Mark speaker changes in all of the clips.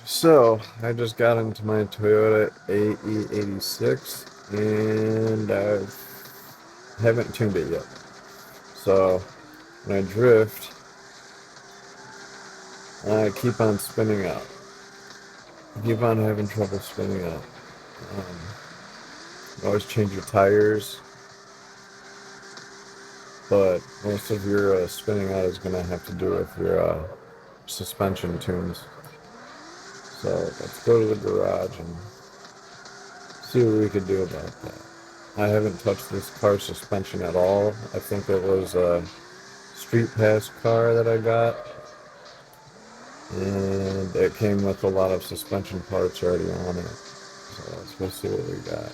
Speaker 1: So, I just got into my Toyota ae86 and I haven't tuned it yet. So, when I drift, I keep on spinning out. I keep on having trouble spinning out. Always change your tires, but most of your spinning out is going to have to do with your suspension tunes. So, let's go to the garage and see what we could do about that. I haven't touched this car's suspension at all. I think it was a street pass car that I got, and it came with a lot of suspension parts already on it. So let's go see what we got.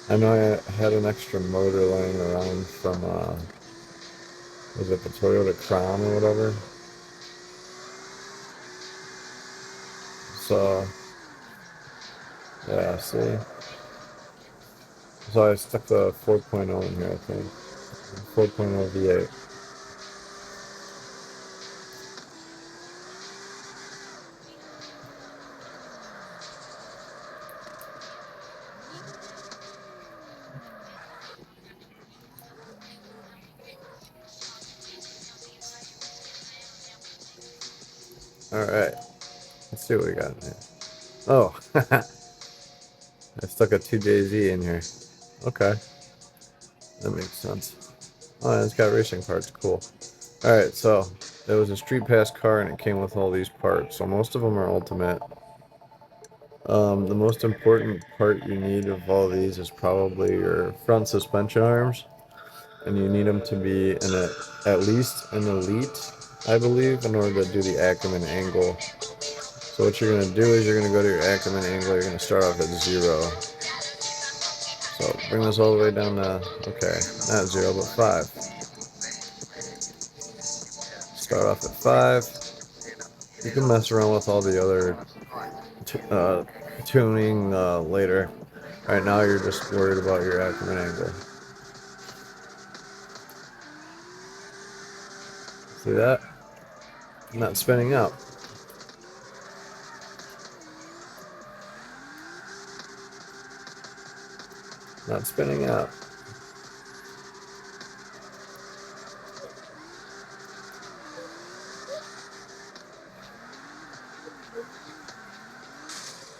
Speaker 1: I know I had an extra motor laying around from, was it the Toyota Crown or whatever? So, yeah, see? So I stuck the 4.0 in here, I think. 4.0 V8. Alright, let's see what we got in here. Oh, I stuck a 2JZ in here. Okay, that makes sense. Oh, it's got racing parts. Cool. Alright, so it was a street pass car and it came with all these parts. So most of them are ultimate. The most important part you need of all these is probably your front suspension arms. And you need them to be at least an elite, I believe, in order to do the Ackerman angle. So what you're going to do is you're going to go to your Ackerman angle. You're going to start off at 0. So bring this all the way down to, okay, not 0, but 5. Start off at 5. You can mess around with all the other tuning later. Right now you're just worried about your Ackerman angle. See that? Not spinning out. Not spinning out.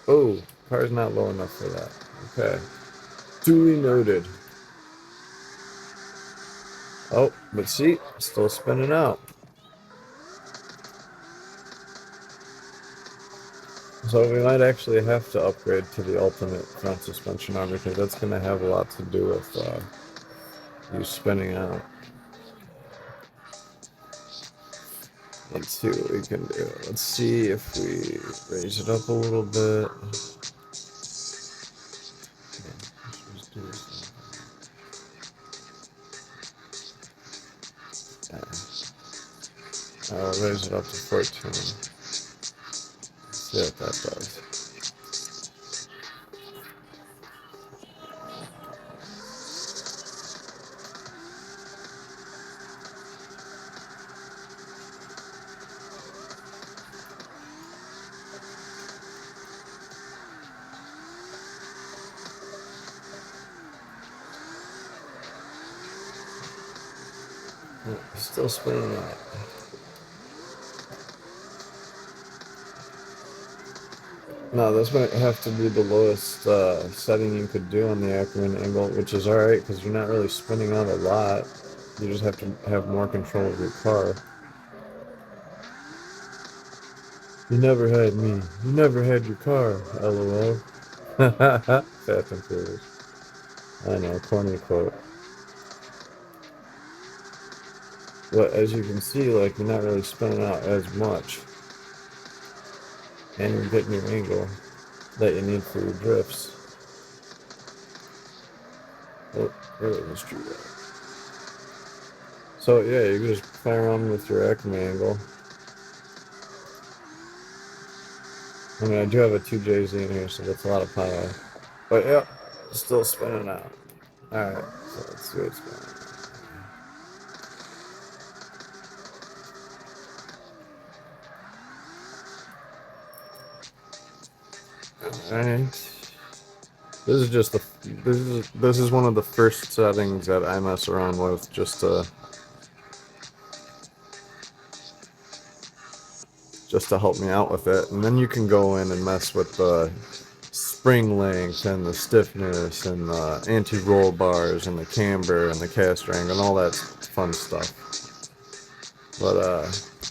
Speaker 1: Oh, car's not low enough for that. Okay. Duly noted. Oh, but see, still spinning out. So we might actually have to upgrade to the ultimate front suspension arm because that's going to have a lot to do with you spinning out. Let's see what we can do. Let's see if we raise it up a little bit. I'll raise it up to 14. See what that does. Still spinning out. No, this might have to be the lowest setting you could do on the Ackerman angle, which is alright because you're not really spinning out a lot. You just have to have more control of your car. You never had me. You never had your car. LOL. Fast and Furious. I know, corny quote. But as you can see, like, you're not really spinning out as much. And you're getting your angle that you need for your drifts. Oh, really mystery that. So yeah, you can just play around with your Acme angle. I mean, I do have a 2JZ in here, so that's a lot of power. But yeah, still spinning out. Alright, so let's see what's going on. Alright. This is just this is one of the first settings that I mess around with just to help me out with it. And then you can go in and mess with the spring length and the stiffness and the anti-roll bars and the camber and the caster angle and all that fun stuff. But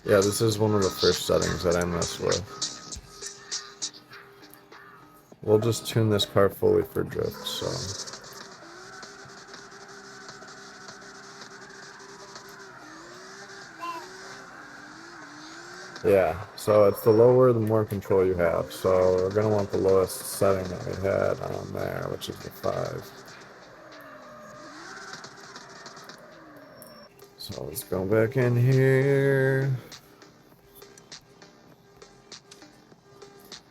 Speaker 1: yeah, this is one of the first settings that I mess with. We'll just tune this car fully for drift, so. Yeah, so it's the lower, the more control you have. So we're going to want the lowest setting that we had on there, which is the 5. So let's go back in here.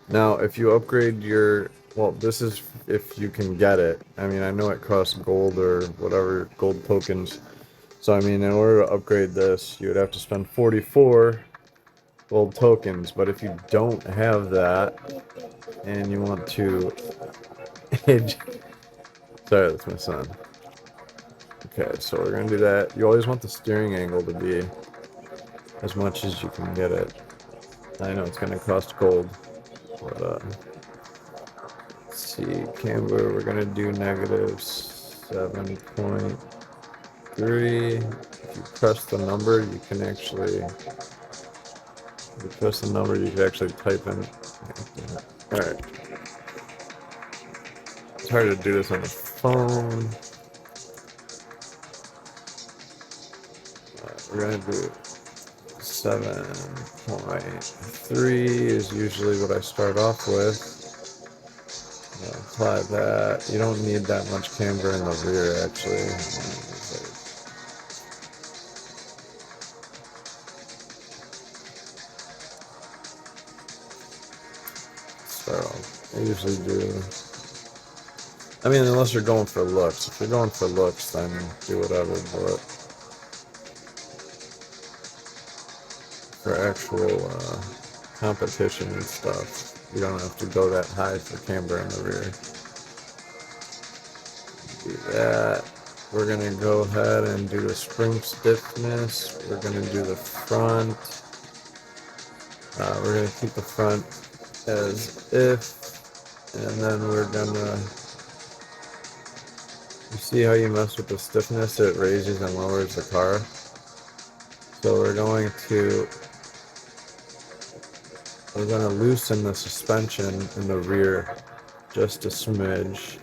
Speaker 1: Now, if you upgrade your, well, this is if you can get it. I mean, I know it costs gold or whatever, gold tokens. So, I mean, in order to upgrade this, you would have to spend 44 gold tokens. But if you don't have that, and you want to... Sorry, that's my son. Okay, so we're going to do that. You always want the steering angle to be as much as you can get it. I know it's going to cost gold, but let's see, camber, we're going to do negative 7.3. If you press the number, you can actually, if you press the number, you can actually type in. Alright. It's hard to do this on the phone. We're going to do 7.3 is usually what I start off with. Apply that. You don't need that much camber in the rear, actually. Start off. I usually do. I mean, unless you're going for looks. If you're going for looks, then do whatever, but for actual competition and stuff, you don't have to go that high for camber in the rear. Do that. We're going to go ahead and do the spring stiffness. We're going to do the front. We're going to keep the front as if, and then we're going to, you see how you mess with the stiffness? It raises and lowers the car. So we're going to loosen the suspension in the rear just a smidge.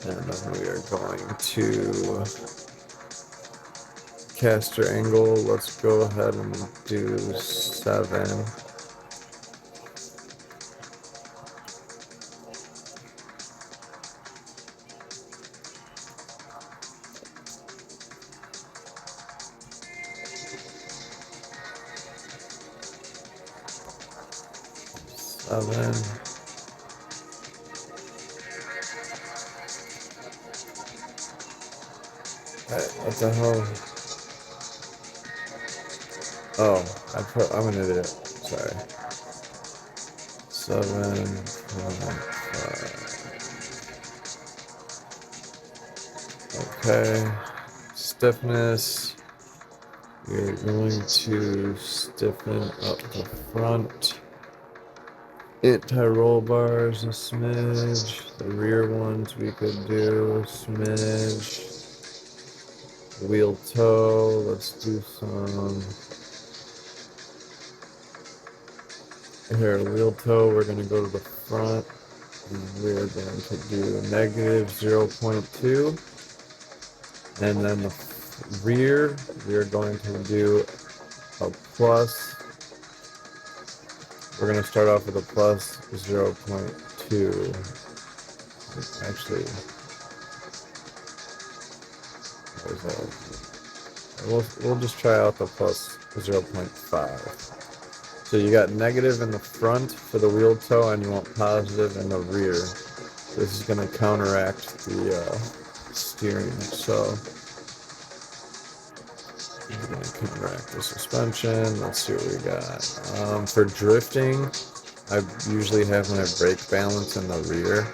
Speaker 1: And then we are going to caster angle. Let's go ahead and do 7. Alright, what the hell? Oh, I'm an idiot. Sorry. 7.5. Okay. Stiffness. We're going to stiffen up the front. Anti-roll bars a smidge. The rear ones we could do a smidge. Wheel toe, let's do some. Here, wheel toe, we're going to go to the front. And we're going to do negative 0.2. And then the rear, we're going to do a plus. We're going to start off with a plus 0.2. Actually, we'll just try out the plus 0.5. So you got negative in the front for the wheel toe, and you want positive in the rear. This is going to counteract the steering. So Gonna counteract the suspension. Let's see what we got. For drifting, I usually have my brake balance in the rear,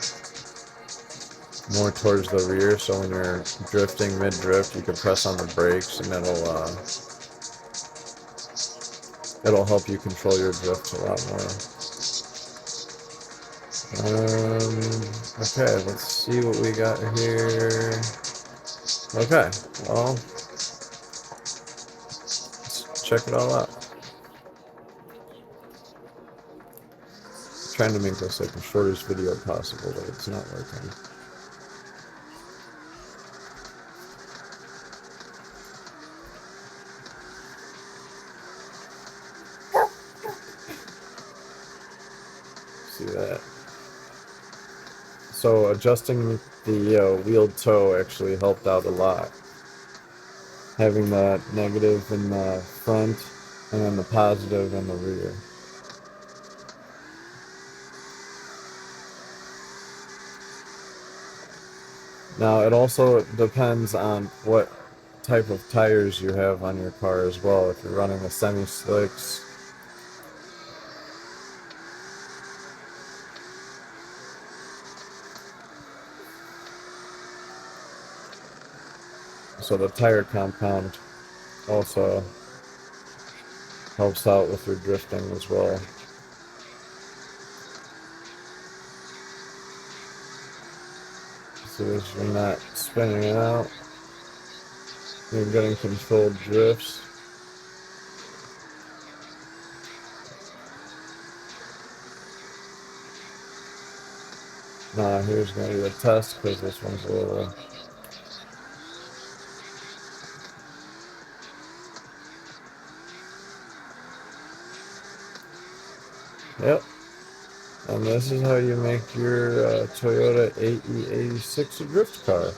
Speaker 1: more towards the rear, so when you're drifting mid-drift, you can press on the brakes and it'll help you control your drift a lot more. Okay, let's see what we got here. Okay, well, let's check it all out. Trying to make this like the shortest video possible, but it's not working. See that? So adjusting the wheel toe actually helped out a lot. Having the negative in the front and then the positive in the rear. Now it also depends on what type of tires you have on your car as well. If you're running the semi-slicks, so the tire compound also helps out with your drifting as well. So as you're not spinning out, you're getting controlled drifts. Now here's going to be a test because this one's a little... Yep. And this is how you make your Toyota ae86 a drift car.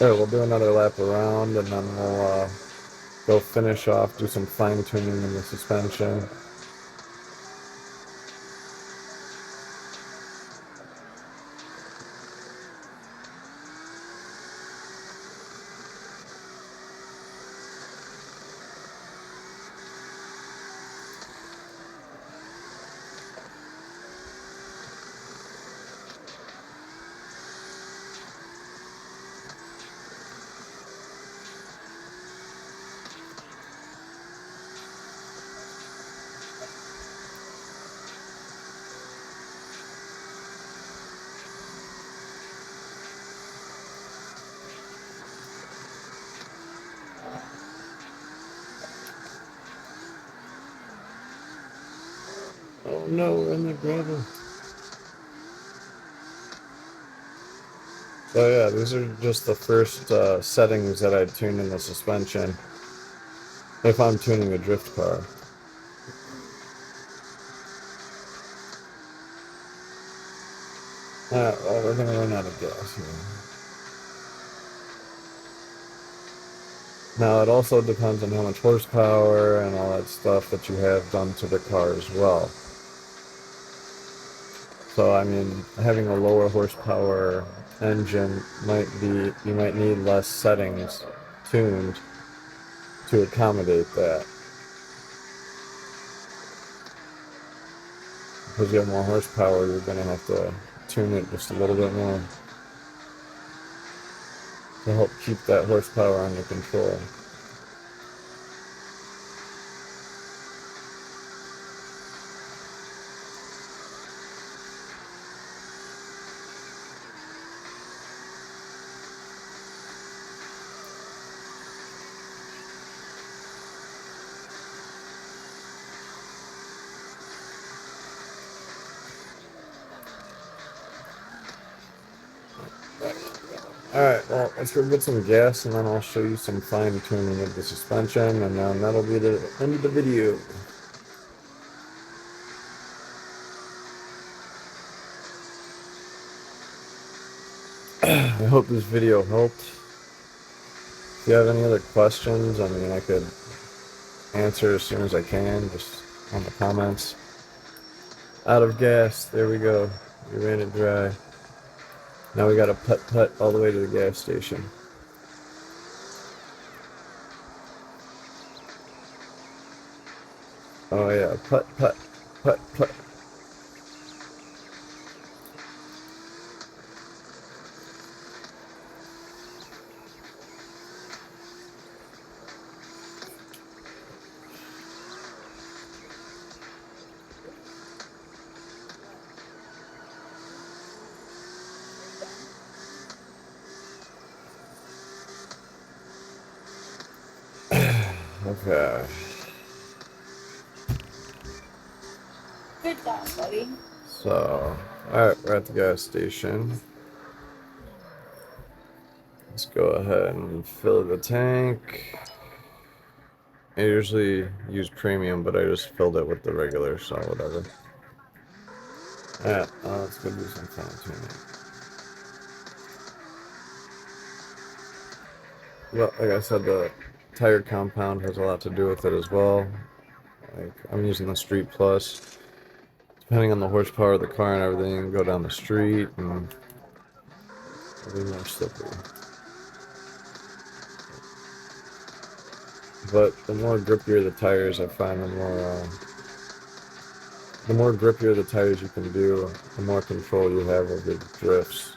Speaker 1: Alright, we'll do another lap around and then we'll go finish off, do some fine tuning in the suspension. Oh no, we're in the gravel. So yeah, these are just the first settings that I tune in the suspension if I'm tuning a drift car. Well, we're gonna run out of gas here. Now it also depends on how much horsepower and all that stuff that you have done to the car as well. So I mean, having a lower horsepower engine you might need less settings tuned to accommodate that. Because you have more horsepower, you're going to have to tune it just a little bit more to help keep that horsepower under control. Alright, well, let's go get some gas and then I'll show you some fine tuning of the suspension and then that'll be the end of the video. I hope this video helped. If you have any other questions, I mean, I could answer as soon as I can, just on the comments. Out of gas. There we go. We ran it dry. Now we gotta putt all the way to the gas station. Oh yeah, putt. Okay.
Speaker 2: Good job, buddy.
Speaker 1: So, alright, we're at the gas station. Let's go ahead and fill the tank. I usually use premium, but I just filled it with the regular, so whatever. Alright, let's go do some fine tuning. Well, like I said, the tire compound has a lot to do with it as well. Like, I'm using the Street Plus. Depending on the horsepower of the car and everything, go down the street and it'll be more slippery. But the more grippier the tires, I find the more grippier the tires you can do, the more control you have over the drifts.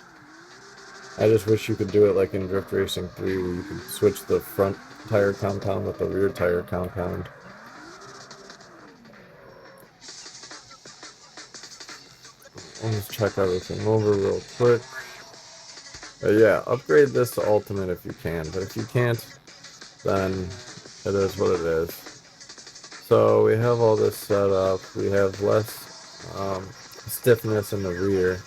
Speaker 1: I just wish you could do it like in Drift Racing 3, where you could switch the front tire compound with the rear tire compound. Let me just check everything over real quick. But yeah, upgrade this to Ultimate if you can, but if you can't, then it is what it is. So we have all this set up. We have less stiffness in the rear,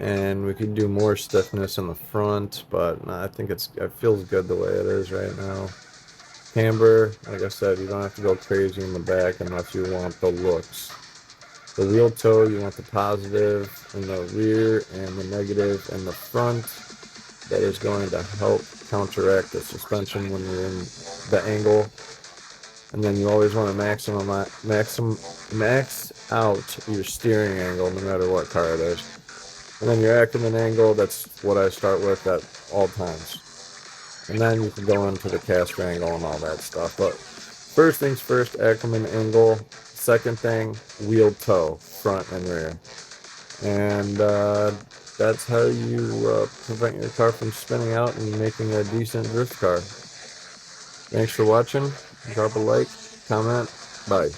Speaker 1: and we could do more stiffness in the front, but I think it feels good the way it is right now. Camber, like I said, you don't have to go crazy in the back unless you want the looks. The wheel toe, you want the positive in the rear and the negative in the front. That is going to help counteract the suspension when you're in the angle. And then you always want to max out your steering angle no matter what car it is. And then your Ackerman angle, that's what I start with at all times. And then you can go into the caster angle and all that stuff. But first things first, Ackerman angle. Second thing, wheel toe, front and rear. And that's how you prevent your car from spinning out and making a decent drift car. Thanks for watching. Drop a like, comment, bye.